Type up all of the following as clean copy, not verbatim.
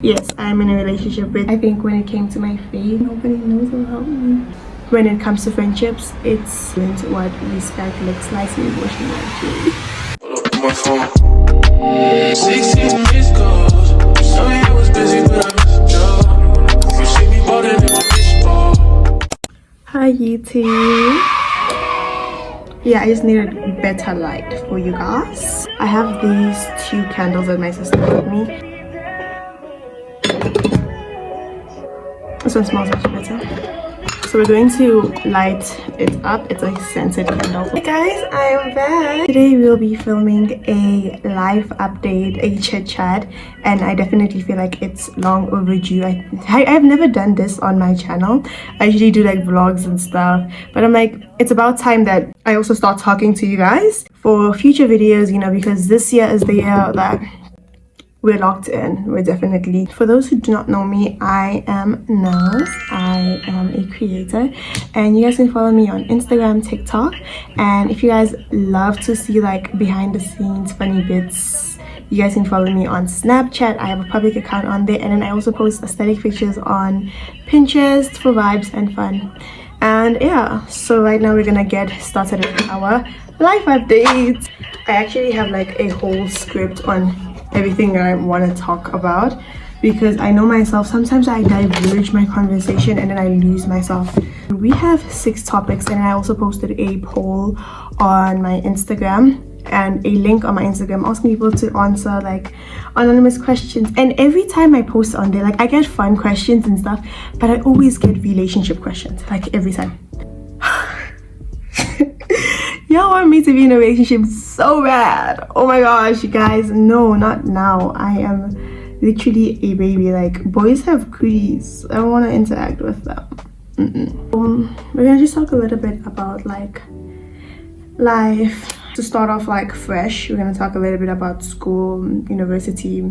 Yes, I'm in a relationship with, I think when it came to my faith, nobody knows about me. When it comes to friendships, it's what respect looks like emotionally. My phone. 16 missed calls. Sorry I was busy, but I missed a job. You see me ballin' in my bitch ball. Hi YouTube. Yeah, I just needed better light for you guys. I have these 2 candles that my sister got me. This one smells much better. So we're going to light it up. It's a scented candle. Hey guys, I am back. Today we'll be filming a live update, a chit chat, and I definitely feel like it's long overdue. I've never done this on my channel. I usually do like vlogs and stuff, but I'm like, it's about time that I also start talking to you guys for future videos, you know, because this year is the year that we're locked in. We're definitely, for those who do not know me, I am Nels. I am a creator, and you guys can follow me on Instagram, TikTok, and if you guys love to see like behind the scenes funny bits, you guys can follow me on Snapchat. I have a public account on there, and then I also post aesthetic pictures on Pinterest for vibes and fun. And yeah, so right now we're gonna get started with our life update. I actually have like a whole script on everything that I want to talk about, because I know myself, sometimes I diverge my conversation and then I lose myself. We have 6 topics, and I also posted a poll on my Instagram and a link on my Instagram asking people to answer like anonymous questions, and every time I post on there, like I get fun questions and stuff, but I always get relationship questions, like every time. Y'all want me to be in a relationship so bad. Oh my gosh, you guys, no, not now. I am literally a baby. Like, boys have cooties. I don't want to interact with them. We're gonna just talk a little bit about like life. To start off like fresh, we're gonna talk a little bit about school, university,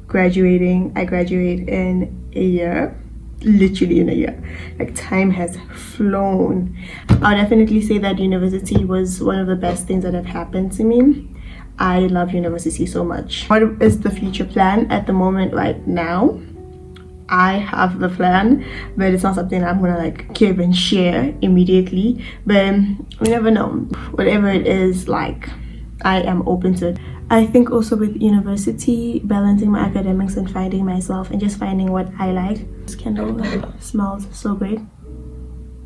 graduating. I graduate in a year. Literally in a year. Like, time has flown. I'll definitely say that university was one of the best things that have happened to me. I love university so much. What is the future plan at the moment right now? I have the plan, but it's not something I'm gonna like give and share immediately, but we never know. Whatever it is, like, I am open to it. I think also with university, balancing my academics and finding myself and just finding what I like. This candle smells so great.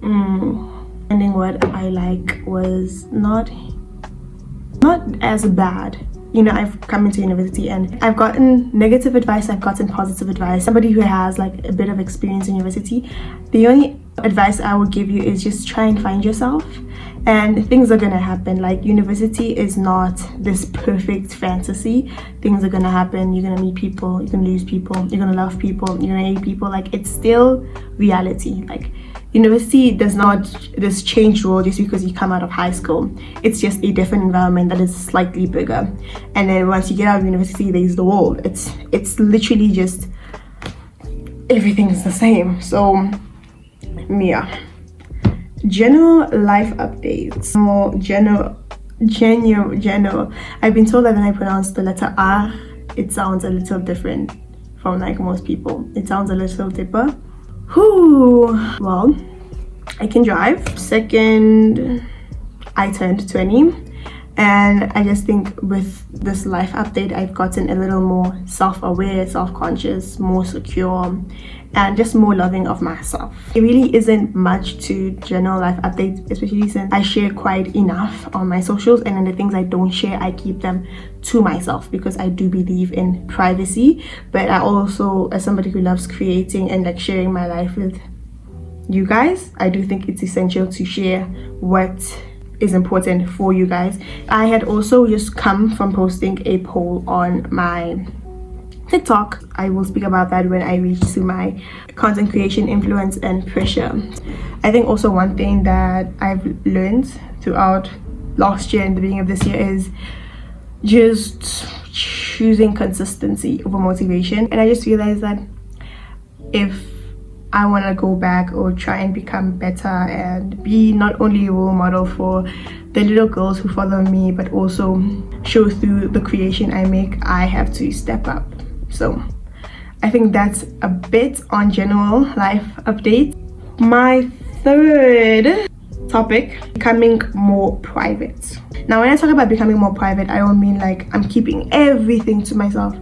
Finding what I like was not as bad. You know, I've come into university and I've gotten negative advice, I've gotten positive advice. Somebody who has like a bit of experience in university, the only advice I would give you is just try and find yourself, and things are gonna happen. Like, university is not this perfect fantasy. Things are gonna happen. You're gonna meet people, you're gonna lose people, you're gonna love people, you're gonna hate people. Like, it's still reality. Like, university does not this change role just because you come out of high school. It's just a different environment that is slightly bigger, and then once you get out of university, there's the world. It's literally just everything's the same. So yeah, general life updates, more general. I've been told that when I pronounce the letter R, it sounds a little different from like most people. It sounds a little deeper. Well, I can drive. Second, I turned 20, and I just think with this life update, I've gotten a little more self-aware, self-conscious, more secure, and just more loving of myself. It really isn't much to general life updates, especially since I share quite enough on my socials, and then the things I don't share, I keep them to myself because I do believe in privacy. But I also, as somebody who loves creating and like sharing my life with you guys, I do think it's essential to share what is important for you guys. I had also just come from posting a poll on my TikTok. I will speak about that when I reach to my content creation influence and pressure. I think also one thing that I've learned throughout last year and the beginning of this year is just choosing consistency over motivation. And I just realized that if I want to go back or try and become better and be not only a role model for the little girls who follow me, but also show through the creation I make, I have to step up. So I think that's a bit on general life updates. My third topic, becoming more private. Now, when I talk about becoming more private, I don't mean like I'm keeping everything to myself.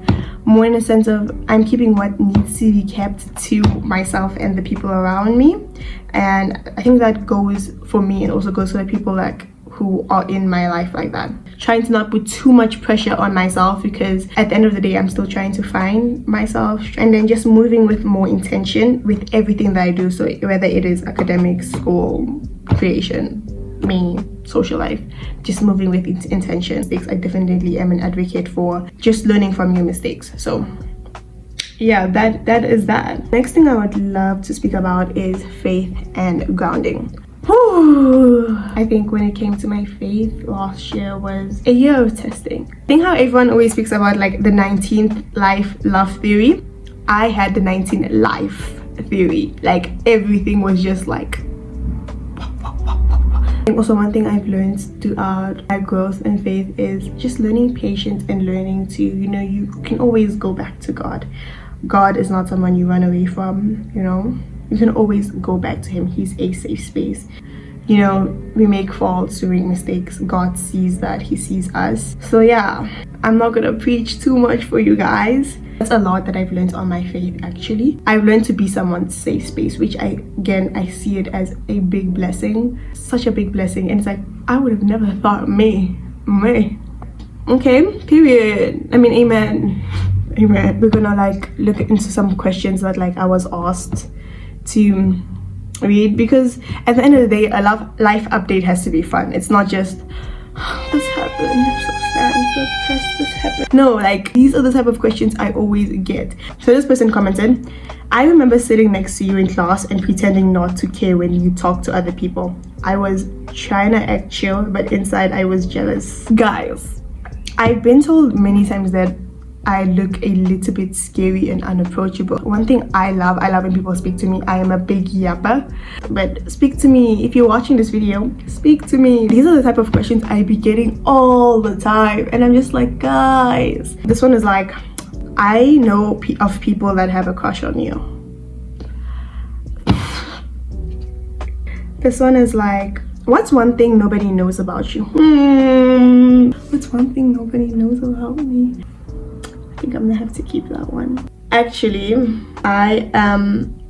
More in a sense of I'm keeping what needs to be kept to myself and the people around me. And I think that goes for me and also goes for the people like who are in my life like that. Trying to not put too much pressure on myself, because at the end of the day I'm still trying to find myself, and then just moving with more intention with everything that I do. So whether it is academics, school, creation, me, social life, just moving with intention. I definitely am an advocate for just learning from your mistakes. So yeah, that is that. Next thing I would love to speak about is faith and grounding. I think when it came to my faith, last year was a year of testing. I think how everyone always speaks about like the 19th life love theory. I had the 19th life theory. Like everything was just like. And also one thing I've learned throughout my growth and faith is just learning patience and learning to, you know, you can always go back to God. God is not someone you run away from, you know. You can always go back to him. He's a safe space. You know, we make faults, we make mistakes. God sees that. He sees us. So yeah, I'm not gonna preach too much for you guys. That's a lot that I've learned on my faith actually. I've learned to be someone's safe space, which I see it as a big blessing. Such a big blessing. And it's like, I would have never thought me. Okay, period. I mean, amen. Amen. We're gonna like look into some questions that like I was asked to read, because at the end of the day a life update has to be fun. It's not just this happened, I'm so sad, I'm so depressed, this happened. No, like these are the type of questions I always get. So this person commented, I remember sitting next to you in class and pretending not to care when you talk to other people. I was trying to act chill, but inside I was jealous. Guys, I've been told many times that I look a little bit scary and unapproachable. One thing I love when people speak to me. I am a big yapper, but speak to me. If you're watching this video, speak to me. These are the type of questions I be getting all the time, and I'm just like, guys. This one is like, I know of people that have a crush on you. This one is like, what's one thing nobody knows about you? What's one thing nobody knows about me? I think I'm gonna have to keep that one. Actually, I am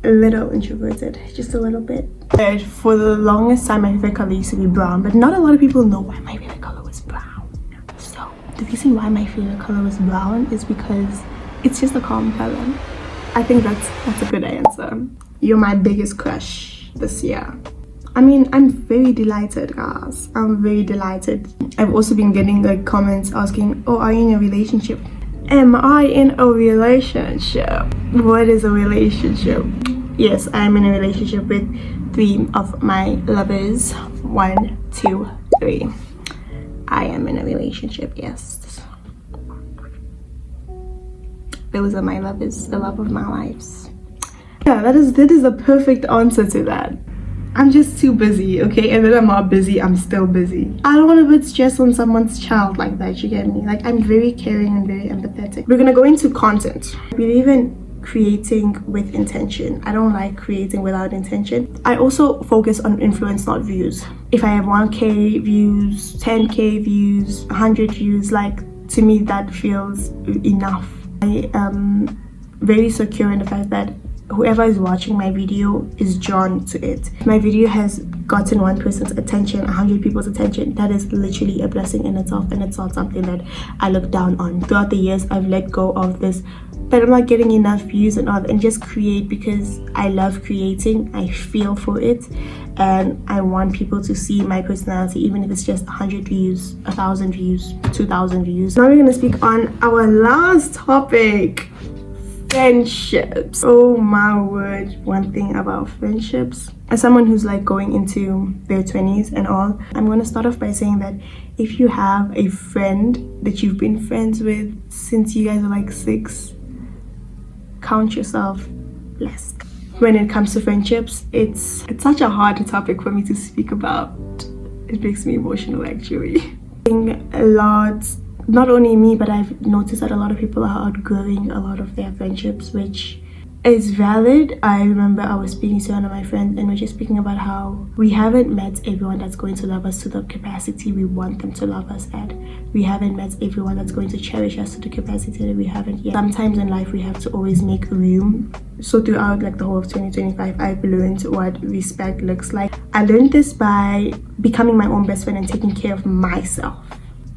a little introverted, just a little bit. But for the longest time, my favorite color used to be brown, but not a lot of people know why my favorite color was brown. So the reason why my favorite color was brown is because it's just a calm color. I think that's a good answer. You're my biggest crush this year. I mean, I'm very delighted, guys. I'm very delighted. I've also been getting like comments asking, oh, are you in a relationship? Am I in a relationship? What is a relationship? Yes, I'm in a relationship with 3 of my lovers. 1, 2, 3. I am in a relationship, yes. Those are my lovers, the love of my lives. Yeah, that is a perfect answer to that. I'm just too busy, okay? And when I'm not busy, I'm still busy. I don't want to put stress on someone's child like that, you get me? Like, I'm very caring and very empathetic. We're gonna go into content. I believe in creating with intention. I don't like creating without intention. I also focus on influence, not views. If I have 1k views, 10k views, 100 views, like, to me that feels enough. I am very secure in the fact that whoever is watching my video is drawn to it. If my video has gotten one person's attention, 100 people's attention, that is literally a blessing in itself, and it's not something that I look down on. Throughout the years, I've let go of this, but I'm not getting enough views and all, and just create because I love creating. I feel for it, and I want people to see my personality, even if it's just 100 views, 1,000 views, 2,000 views. Now we're gonna speak on our last topic. Friendships. Oh my word. One thing about friendships, as someone who's like going into their 20s and all, I'm going to start off by saying that if you have a friend that you've been friends with since you guys are like 6, count yourself blessed. When it comes to friendships, it's such a hard topic for me to speak about. It makes me emotional actually. A lot not only me, but I've noticed that a lot of people are outgrowing a lot of their friendships, which is valid. I remember I was speaking to one of my friends and we we're just speaking about how we haven't met everyone that's going to love us to the capacity we want them to love us at. We haven't met everyone that's going to cherish us to the capacity that we haven't yet. Sometimes in life we have to always make room. So throughout like the whole of 2025, I've learned what respect looks like. I learned this by becoming my own best friend and taking care of myself.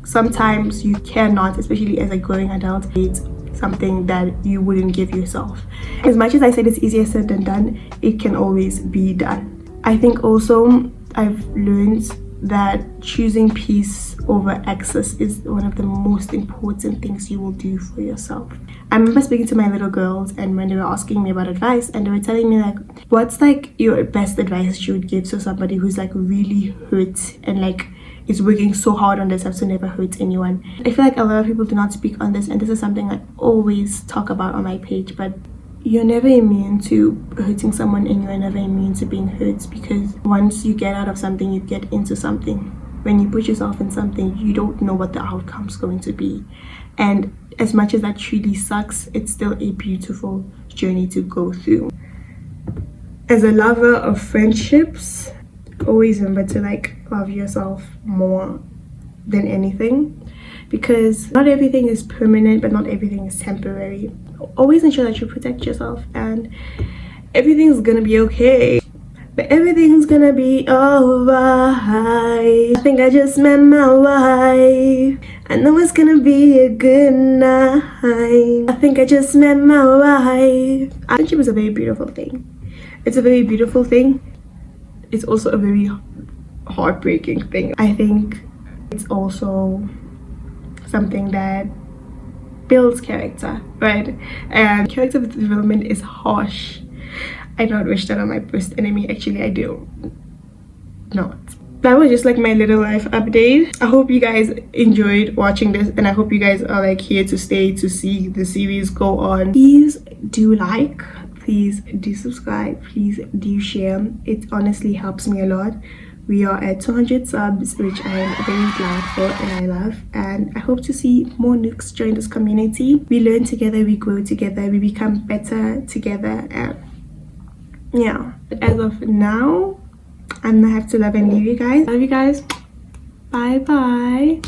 Sometimes you cannot, especially as a growing adult, it's something that you wouldn't give yourself. As much as I said it's easier said than done, it can always be done. I think also I've learned that choosing peace over excess is one of the most important things you will do for yourself. I remember speaking to my little girls, and when they were asking me about advice, and they were telling me like, what's like your best advice you would give to somebody who's like really hurt and like is working so hard on themselves to never hurt anyone. I feel like a lot of people do not speak on this, and this is something I always talk about on my page, but you're never immune to hurting someone and you're never immune to being hurt, because once you get out of something, you get into something. When you put yourself in something, you don't know what the outcome's going to be. And as much as that truly sucks, it's still a beautiful journey to go through. As a lover of friendships, always remember to like love yourself more than anything, because not everything is permanent, but not everything is temporary. Always ensure that you protect yourself, and everything's gonna be okay. But everything's gonna be alright. I think I just met my wife. I know it's gonna be a good night. I think I just met my wife. Friendship is a very beautiful thing. It's a very beautiful thing. It's also a very heartbreaking thing. I think it's also something that builds character, right? And character development is harsh. I don't wish that on my worst enemy. Actually, I do not. That was just like my little life update. I hope you guys enjoyed watching this, and I hope you guys are like here to stay to see the series go on. Please do like, please do subscribe, please do share. It honestly helps me a lot. We are at 200 subs, which I am very glad for and I love, and I hope to see more nooks join this community. We learn together, we grow together, we become better together, and yeah. But as of now, I'm gonna have to love and leave you guys. Love you guys. Bye bye.